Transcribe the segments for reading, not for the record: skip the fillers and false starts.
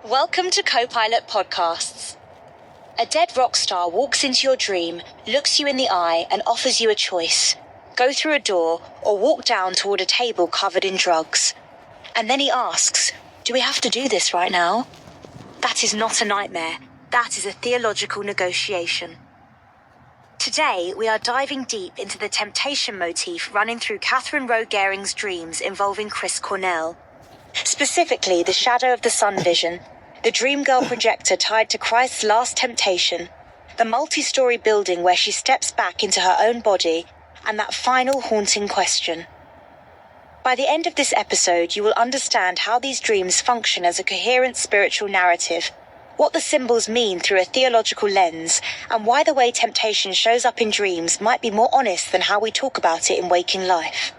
Welcome to Co-Pilot Podcasts. A dead rock star walks into your dream, looks you in the eye, and offers you a choice. Go through a door or walk down toward a table covered in drugs. And then he asks, do we have to do this right now? That is not a nightmare. That is a theological negotiation. Today, we are diving deep into the temptation motif running through Catherine Rowe Gehring's dreams involving Chris Cornell. Specifically, the shadow of the sun vision, the dream girl projector tied to Christ's last temptation, the multi-story building where she steps back into her own body, and that final haunting question. By the end of this episode, you will understand how these dreams function as a coherent spiritual narrative, what the symbols mean through a theological lens, and why the way temptation shows up in dreams might be more honest than how we talk about it in waking life.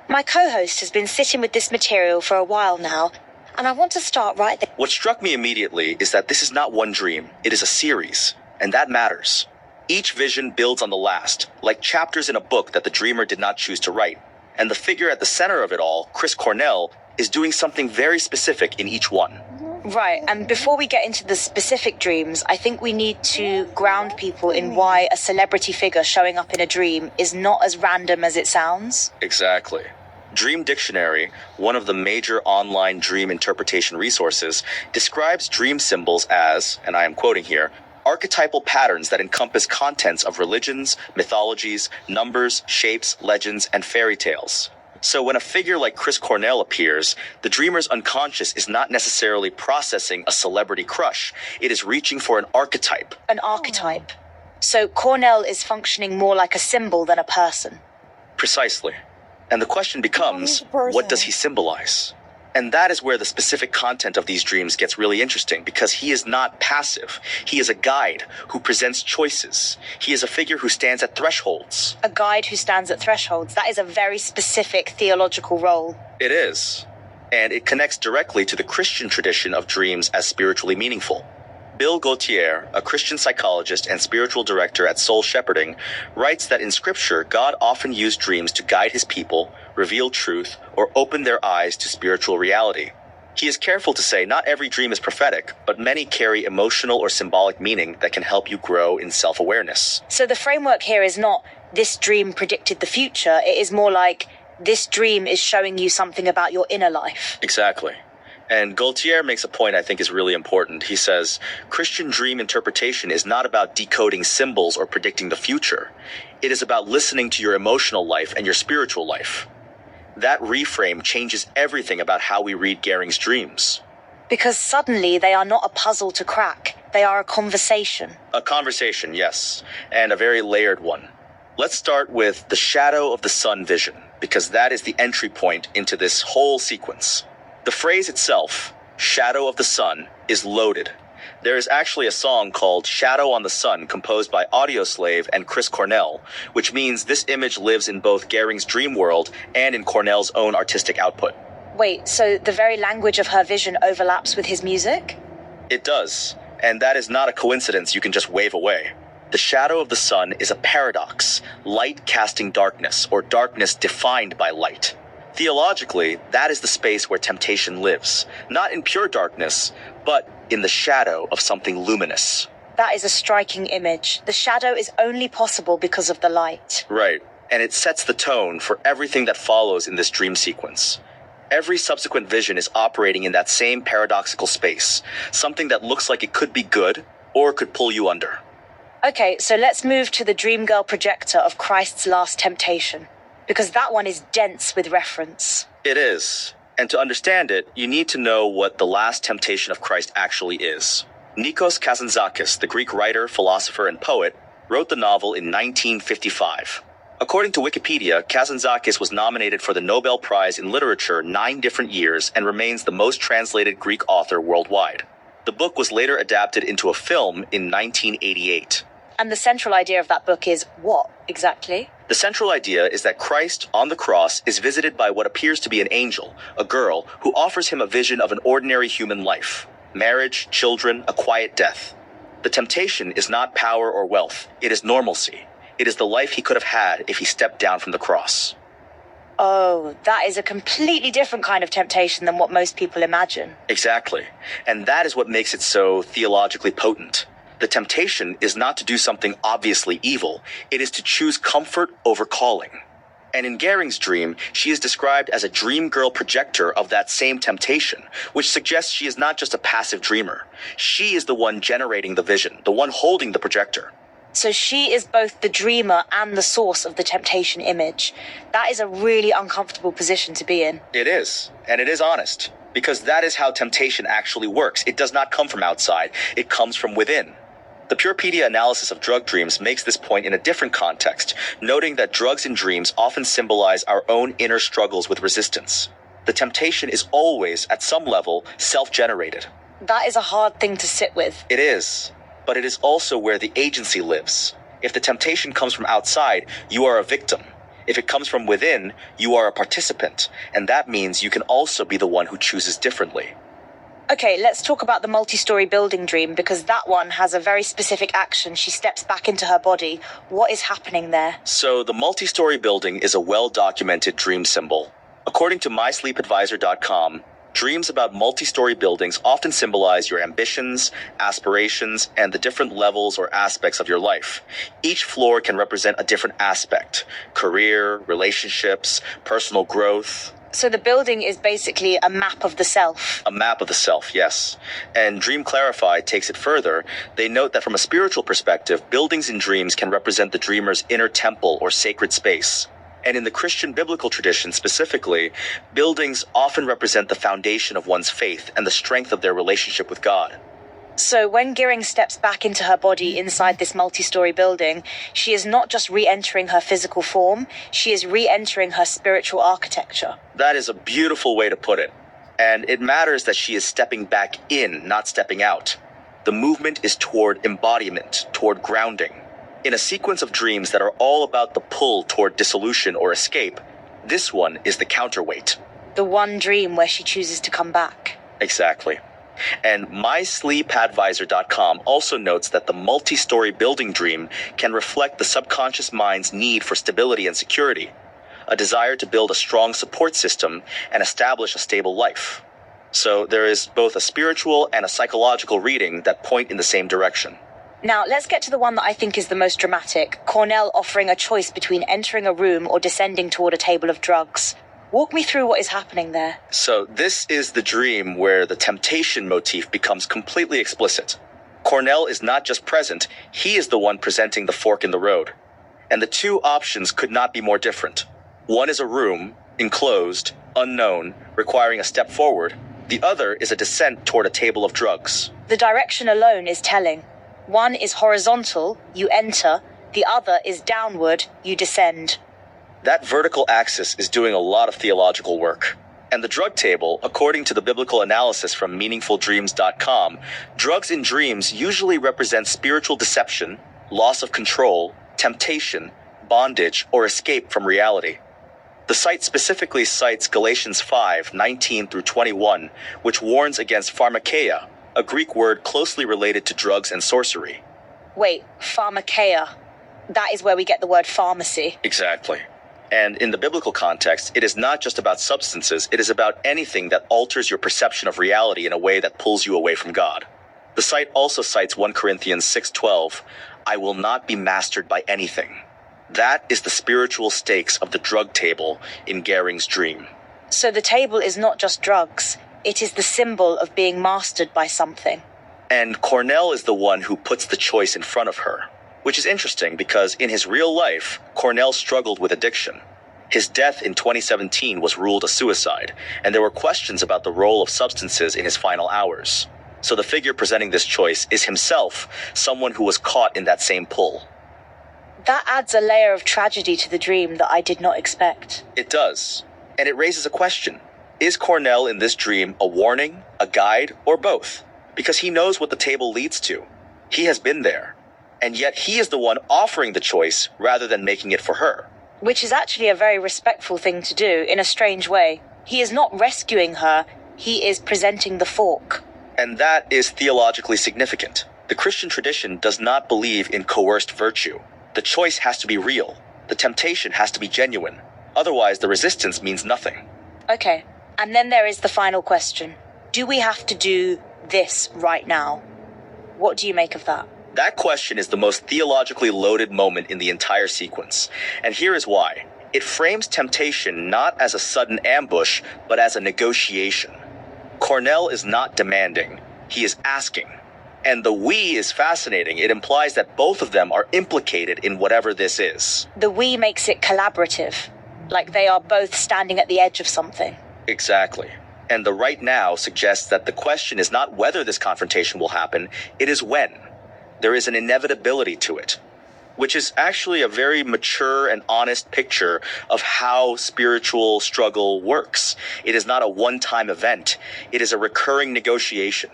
My co-host has been sitting with this material for a while now, and I want to start right there. What struck me immediately is that this is not one dream, it is a series, and that matters. Each vision builds on the last, like chapters in a book that the dreamer did not choose to write, and the figure at the center of it all, Chris Cornell, is doing something very specific in each one. Right, and before we get into the specific dreams, I think we need to ground people in why a celebrity figure showing up in a dream is not as random as it sounds. Exactly. Dream Dictionary, one of the major online dream interpretation resources, describes dream symbols as, and I am quoting here, archetypal patterns that encompass contents of religions, mythologies, numbers, shapes, legends, and fairy tales. So when a figure like Chris Cornell appears, the dreamer's unconscious is not necessarily processing a celebrity crush. It is reaching for an archetype. An archetype. So Cornell is functioning more like a symbol than a person. Precisely. And the question becomes, what does he symbolize? And that is where the specific content of these dreams gets really interesting, because he is not passive. He is a guide who presents choices. He is a figure who stands at thresholds. A guide who stands at thresholds. That is a very specific theological role. It is. And it connects directly to the Christian tradition of dreams as spiritually meaningful. Bill Gaultiere, a Christian psychologist and spiritual director at Soul Shepherding, writes that in Scripture, God often used dreams to guide his people, reveal truth, or open their eyes to spiritual reality. He is careful to say not every dream is prophetic, but many carry emotional or symbolic meaning that can help you grow in self-awareness. So the framework here is not, this dream predicted the future. It is more like, this dream is showing you something about your inner life. Exactly. And Gaultiere makes a point I think is really important. He says, Christian dream interpretation is not about decoding symbols or predicting the future. It is about listening to your emotional life and your spiritual life. That reframe changes everything about how we read Gehring's dreams. Because suddenly they are not a puzzle to crack. They are a conversation. A conversation, yes, and a very layered one. Let's start with the shadow of the sun vision, because that is the entry point into this whole sequence. The phrase itself, shadow of the sun, is loaded. There is actually a song called Shadow on the Sun composed by Audioslave and Chris Cornell, which means this image lives in both Gehring's dream world and in Cornell's own artistic output. Wait, so the very language of her vision overlaps with his music? It does, and that is not a coincidence you can just wave away. The shadow of the sun is a paradox, light casting darkness, or darkness defined by light. Theologically, that is the space where temptation lives, not in pure darkness, but in the shadow of something luminous. That is a striking image. The shadow is only possible because of the light. Right, and it sets the tone for everything that follows in this dream sequence. Every subsequent vision is operating in that same paradoxical space, something that looks like it could be good, or could pull you under. Okay, so let's move to the dream girl projector of Christ's last temptation. Because that one is dense with reference. It is. And to understand it, you need to know what the last temptation of Christ actually is. Nikos Kazantzakis, the Greek writer, philosopher, and poet, wrote the novel in 1955. According to Wikipedia, Kazantzakis was nominated for the Nobel Prize in Literature 9 different years and remains the most translated Greek author worldwide. The book was later adapted into a film in 1988. And the central idea of that book is what, exactly? The central idea is that Christ, on the cross, is visited by what appears to be an angel, a girl, who offers him a vision of an ordinary human life. Marriage, children, a quiet death. The temptation is not power or wealth. It is normalcy. It is the life he could have had if he stepped down from the cross. Oh, that is a completely different kind of temptation than what most people imagine. Exactly. And that is what makes it so theologically potent. The temptation is not to do something obviously evil. It is to choose comfort over calling. And in Gering's dream, she is described as a dream girl projector of that same temptation, which suggests she is not just a passive dreamer. She is the one generating the vision, the one holding the projector. So she is both the dreamer and the source of the temptation image. That is a really uncomfortable position to be in. It is, and it is honest, because that is how temptation actually works. It does not come from outside, it comes from within. The Purepedia analysis of drug dreams makes this point in a different context, noting that drugs in dreams often symbolize our own inner struggles with resistance. The temptation is always, at some level, self-generated. That is a hard thing to sit with. It is, but it is also where the agency lives. If the temptation comes from outside, you are a victim. If it comes from within, you are a participant, and that means you can also be the one who chooses differently. Okay, let's talk about the multi-story building dream, because that one has a very specific action. She steps back into her body. What is happening there? So the multi-story building is a well-documented dream symbol. According to mysleepadvisor.com, dreams about multi-story buildings often symbolize your ambitions, aspirations, and the different levels or aspects of your life. Each floor can represent a different aspect: career, relationships, personal growth. So the building is basically a map of the self. A map of the self, yes. And Dream Clarified takes it further. They note that from a spiritual perspective, buildings in dreams can represent the dreamer's inner temple or sacred space. And in the Christian biblical tradition specifically, buildings often represent the foundation of one's faith and the strength of their relationship with God. So when Gering steps back into her body inside this multi-story building, she is not just re-entering her physical form, she is re-entering her spiritual architecture. That is a beautiful way to put it. And it matters that she is stepping back in, not stepping out. The movement is toward embodiment, toward grounding. In a sequence of dreams that are all about the pull toward dissolution or escape, this one is the counterweight. The one dream where she chooses to come back. Exactly. And mysleepadvisor.com also notes that the multi-story building dream can reflect the subconscious mind's need for stability and security, a desire to build a strong support system and establish a stable life. So there is both a spiritual and a psychological reading that point in the same direction. Now, let's get to the one that I think is the most dramatic. Cornell offering a choice between entering a room or descending toward a table of drugs. Walk me through what is happening there. So this is the dream where the temptation motif becomes completely explicit. Cornell is not just present, he is the one presenting the fork in the road. And the two options could not be more different. One is a room, enclosed, unknown, requiring a step forward. The other is a descent toward a table of drugs. The direction alone is telling. One is horizontal, you enter. The other is downward, you descend. That vertical axis is doing a lot of theological work. And the drug table, according to the biblical analysis from meaningfuldreams.com, drugs in dreams usually represent spiritual deception, loss of control, temptation, bondage, or escape from reality. The site specifically cites Galatians 5:19 through 21, which warns against pharmakeia, a Greek word closely related to drugs and sorcery. Wait, pharmakeia. That is where we get the word pharmacy. Exactly. And in the biblical context, it is not just about substances, it is about anything that alters your perception of reality in a way that pulls you away from God. The site also cites 1 Corinthians 6:12, I will not be mastered by anything. That is the spiritual stakes of the drug table in Gering's dream. So the table is not just drugs, it is the symbol of being mastered by something. And Cornell is the one who puts the choice in front of her. Which is interesting because in his real life, Cornell struggled with addiction. His death in 2017 was ruled a suicide, and there were questions about the role of substances in his final hours. So the figure presenting this choice is himself someone who was caught in that same pull. That adds a layer of tragedy to the dream that I did not expect. It does. And it raises a question. Is Cornell in this dream a warning, a guide, or both? Because he knows what the table leads to. He has been there. And yet he is the one offering the choice rather than making it for her. Which is actually a very respectful thing to do, in a strange way. He is not rescuing her, he is presenting the fork. And that is theologically significant. The Christian tradition does not believe in coerced virtue. The choice has to be real. The temptation has to be genuine. Otherwise, the resistance means nothing. Okay, and then there is the final question. Do we have to do this right now? What do you make of that? That question is the most theologically loaded moment in the entire sequence. And here is why. It frames temptation not as a sudden ambush, but as a negotiation. Cornell is not demanding. He is asking. And the we is fascinating. It implies that both of them are implicated in whatever this is. The we makes it collaborative, like they are both standing at the edge of something. Exactly. And the right now suggests that the question is not whether this confrontation will happen, it is when. There is an inevitability to it, which is actually a very mature and honest picture of how spiritual struggle works. It is not a one-time event. It is a recurring negotiation.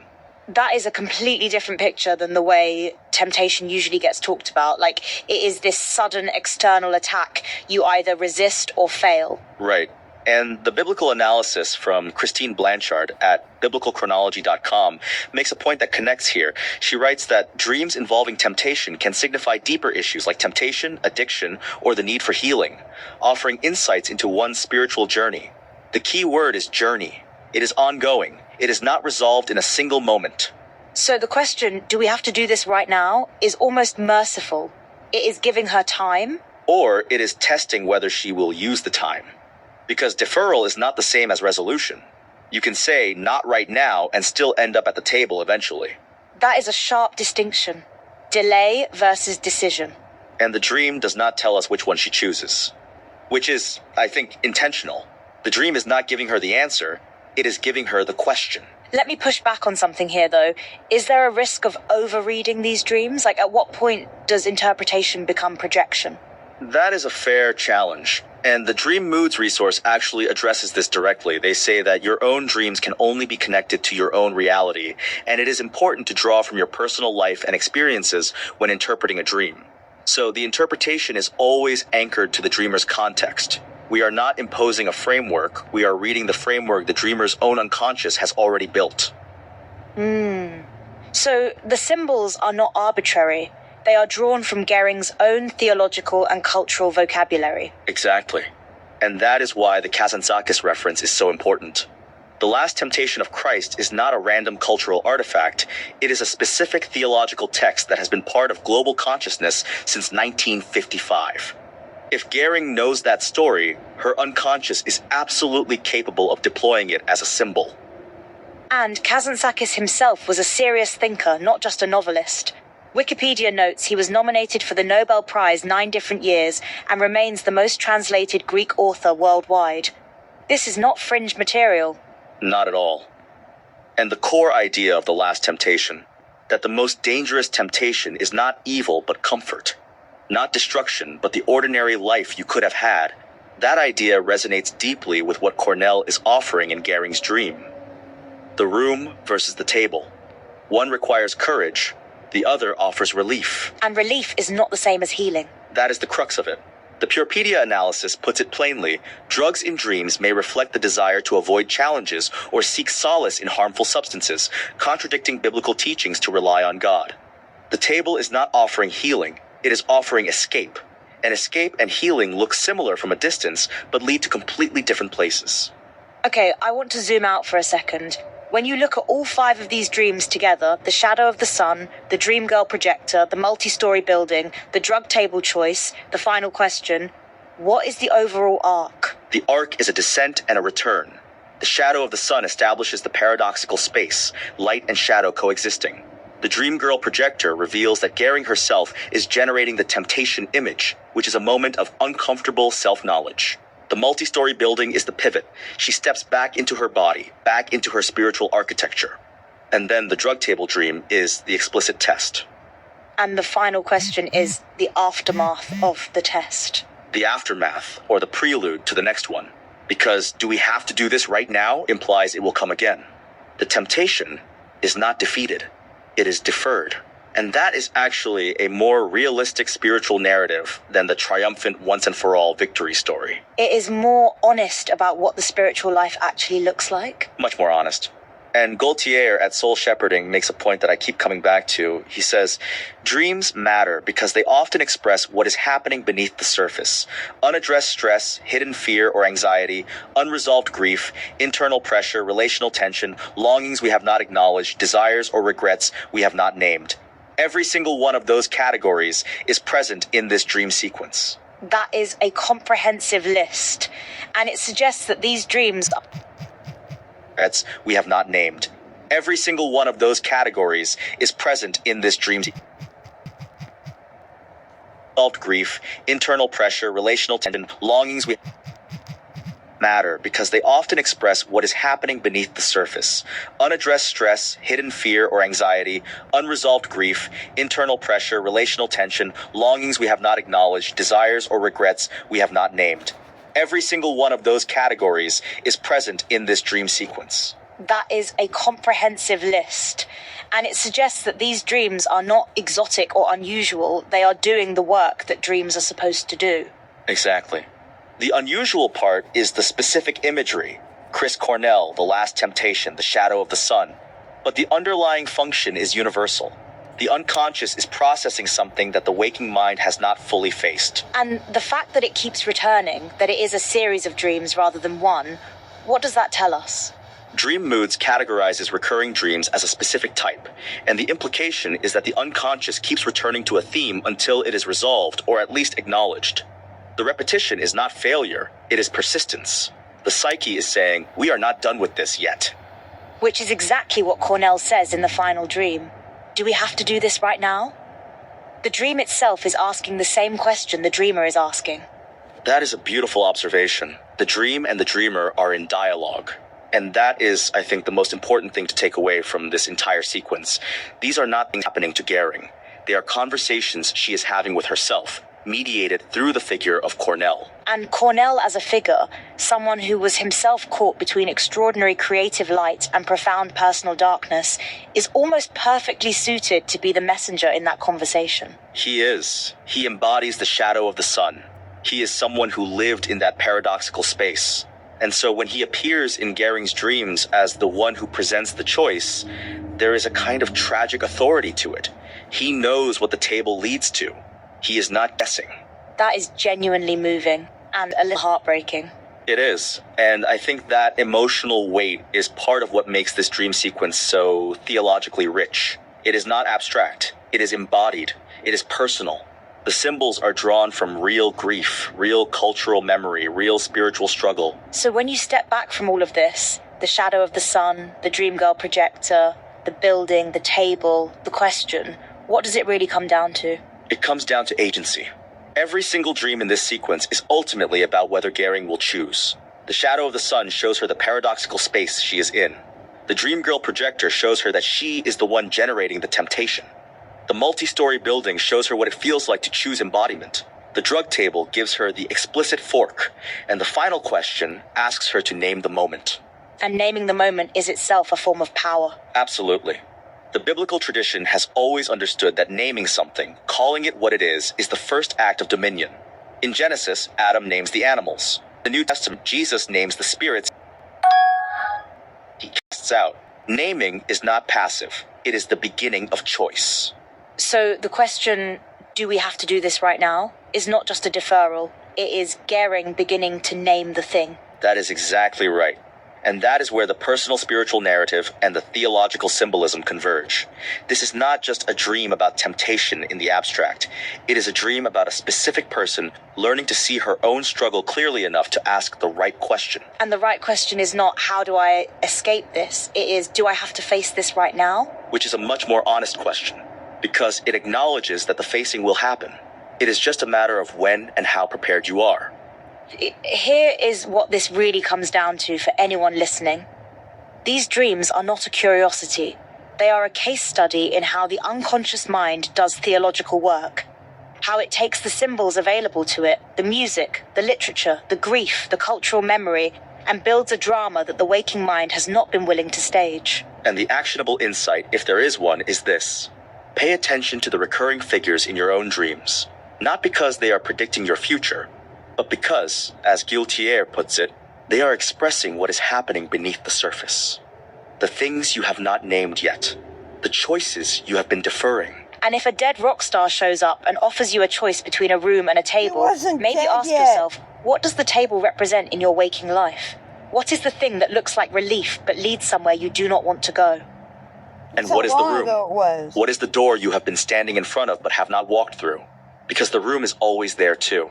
That is a completely different picture than the way temptation usually gets talked about. Like, it is this sudden external attack. You either resist or fail. Right. And the biblical analysis from Christine Blanchard at biblicalchronology.com makes a point that connects here. She writes that dreams involving temptation can signify deeper issues like temptation, addiction, or the need for healing, offering insights into one's spiritual journey. The key word is journey. It is ongoing. It is not resolved in a single moment. So the question, do we have to do this right now, is almost merciful. It is giving her time. Or it is testing whether she will use the time. Because deferral is not the same as resolution. You can say, not right now, and still end up at the table eventually. That is a sharp distinction. Delay versus decision. And the dream does not tell us which one she chooses. Which is, I think, intentional. The dream is not giving her the answer. It is giving her the question. Let me push back on something here, though. Is there a risk of overreading these dreams? Like, at what point does interpretation become projection? That is a fair challenge. And the Dream Moods resource actually addresses this directly. They say that your own dreams can only be connected to your own reality, and it is important to draw from your personal life and experiences when interpreting a dream. So the interpretation is always anchored to the dreamer's context. We are not imposing a framework. We are reading the framework the dreamer's own unconscious has already built. So the symbols are not arbitrary. They are drawn from Gering's own theological and cultural vocabulary. Exactly. And that is why the Kazantzakis reference is so important. The Last Temptation of Christ is not a random cultural artifact. It is a specific theological text that has been part of global consciousness since 1955. If Gering knows that story, her unconscious is absolutely capable of deploying it as a symbol. And Kazantzakis himself was a serious thinker, not just a novelist. Wikipedia notes he was nominated for the Nobel Prize 9 different years and remains the most translated Greek author worldwide. This is not fringe material. Not at all. And the core idea of The Last Temptation, that the most dangerous temptation is not evil but comfort, not destruction but the ordinary life you could have had, that idea resonates deeply with what Cornell is offering in Gering's dream. The room versus the table. One requires courage, the other offers relief. And relief is not the same as healing. That is the crux of it. The Purepedia analysis puts it plainly. Drugs in dreams may reflect the desire to avoid challenges or seek solace in harmful substances, contradicting biblical teachings to rely on God. The table is not offering healing, it is offering escape. And escape and healing look similar from a distance, but lead to completely different places. Okay, I want to zoom out for a second. When you look at all 5 of these dreams together, the shadow of the sun, the dream girl projector, the multi-story building, the drug table choice, the final question, what is the overall arc? The arc is a descent and a return. The shadow of the sun establishes the paradoxical space, light and shadow coexisting. The dream girl projector reveals that Gering herself is generating the temptation image, which is a moment of uncomfortable self-knowledge. The multi-story building is the pivot. She steps back into her body, back into her spiritual architecture. And then the drug table dream is the explicit test. And the final question is the aftermath of the test. The aftermath, or the prelude to the next one. Because do we have to do this right now implies it will come again. The temptation is not defeated. It is deferred. And that is actually a more realistic spiritual narrative than the triumphant once-and-for-all victory story. It is more honest about what the spiritual life actually looks like. Much more honest. And Gaultier at Soul Shepherding makes a point that I keep coming back to. He says, dreams matter because they often express what is happening beneath the surface. Unaddressed stress, hidden fear or anxiety, unresolved grief, internal pressure, relational tension, longings we have not acknowledged, desires or regrets we have not named. Every single one of those categories is present in this dream sequence. That is a comprehensive list, and it suggests that these dreams we have not named. Every single one of those categories is present in this dream. Unresolved grief, internal pressure, relational tension, longings we matter because they often express what is happening beneath the surface. Unaddressed stress, hidden fear or anxiety, unresolved grief, internal pressure, relational tension, longings we have not acknowledged, desires or regrets we have not named. Every single one of those categories is present in this dream sequence. That is a comprehensive list, and it suggests that these dreams are not exotic or unusual. They are doing the work that dreams are supposed to do. Exactly. The unusual part is the specific imagery. Chris Cornell, The Last Temptation, The Shadow of the Sun. But the underlying function is universal. The unconscious is processing something that the waking mind has not fully faced. And the fact that it keeps returning, that it is a series of dreams rather than one, what does that tell us? Dream Moods categorizes recurring dreams as a specific type, and the implication is that the unconscious keeps returning to a theme until it is resolved or at least acknowledged. The repetition is not failure, it is persistence. The psyche is saying, we are not done with this yet. Which is exactly what Cornell says in the final dream. Do we have to do this right now? The dream itself is asking the same question the dreamer is asking. That is a beautiful observation. The dream and the dreamer are in dialogue. And that is, I think, the most important thing to take away from this entire sequence. These are not things happening to Gehring. They are conversations she is having with herself, mediated through the figure of Cornell. And Cornell as a figure, someone who was himself caught between extraordinary creative light and profound personal darkness, is almost perfectly suited to be the messenger in that conversation. He is. He embodies the shadow of the sun. He is someone who lived in that paradoxical space. And so when he appears in Gehring's dreams as the one who presents the choice, there is a kind of tragic authority to it. He knows what the table leads to. He is not guessing. That is genuinely moving and a little heartbreaking. It is. And I think that emotional weight is part of what makes this dream sequence so theologically rich. It is not abstract. It is embodied. It is personal. The symbols are drawn from real grief, real cultural memory, real spiritual struggle. So when you step back from all of this, the shadow of the sun, the dream girl projector, the building, the table, the question, what does it really come down to? It comes down to agency. Every single dream in this sequence is ultimately about whether Gehring will choose. The shadow of the sun shows her the paradoxical space she is in. The dream girl projector shows her that she is the one generating the temptation. The multi-story building shows her what it feels like to choose embodiment. The drug table gives her the explicit fork, and the final question asks her to name the moment. And naming the moment is itself a form of power. Absolutely. The biblical tradition has always understood that naming something, calling it what it is the first act of dominion. In Genesis, Adam names the animals. In the New Testament, Jesus names the spirits he casts out. Naming is not passive. It is the beginning of choice. So the question, do we have to do this right now, is not just a deferral. It is Gehring beginning to name the thing. That is exactly right. And that is where the personal spiritual narrative and the theological symbolism converge. This is not just a dream about temptation in the abstract. It is a dream about a specific person learning to see her own struggle clearly enough to ask the right question. And the right question is not, how do I escape this? It is, do I have to face this right now? Which is a much more honest question, because it acknowledges that the facing will happen. It is just a matter of when and how prepared you are. Here is what this really comes down to for anyone listening. These dreams are not a curiosity. They are a case study in how the unconscious mind does theological work. How it takes the symbols available to it, the music, the literature, the grief, the cultural memory, and builds a drama that the waking mind has not been willing to stage. And the actionable insight, if there is one, is this. Pay attention to the recurring figures in your own dreams. Not because they are predicting your future, but because, as Gaultier puts it, they are expressing what is happening beneath the surface. The things you have not named yet. The choices you have been deferring. And if a dead rock star shows up and offers you a choice between a room and a table, maybe dead ask yet. yourself, what does the table represent in your waking life? What is the thing that looks like relief but leads somewhere you do not want to go? And So what is the long room? ago it was. What is the door you have been standing in front of but have not walked through? Because the room is always there too.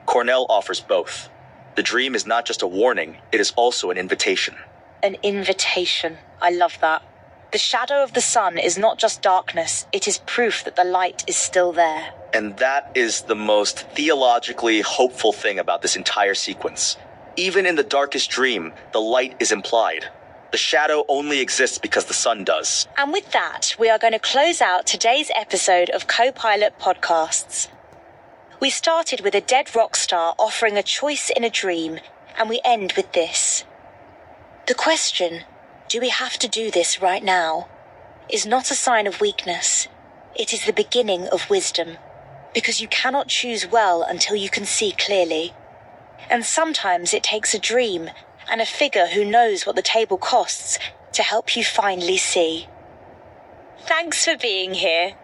Cornell offers both. The dream is not just a warning, it is also an invitation. An invitation. I love that. The shadow of the sun is not just darkness, it is proof that the light is still there. And that is the most theologically hopeful thing about this entire sequence. Even in the darkest dream, the light is implied. The shadow only exists because the sun does. And with that, we are going to close out today's episode of Co-Pilot Podcasts. We started with a dead rock star offering a choice in a dream, and we end with this. The question, do we have to do this right now, is not a sign of weakness. It is the beginning of wisdom, because you cannot choose well until you can see clearly. And sometimes it takes a dream and a figure who knows what the table costs to help you finally see. Thanks for being here.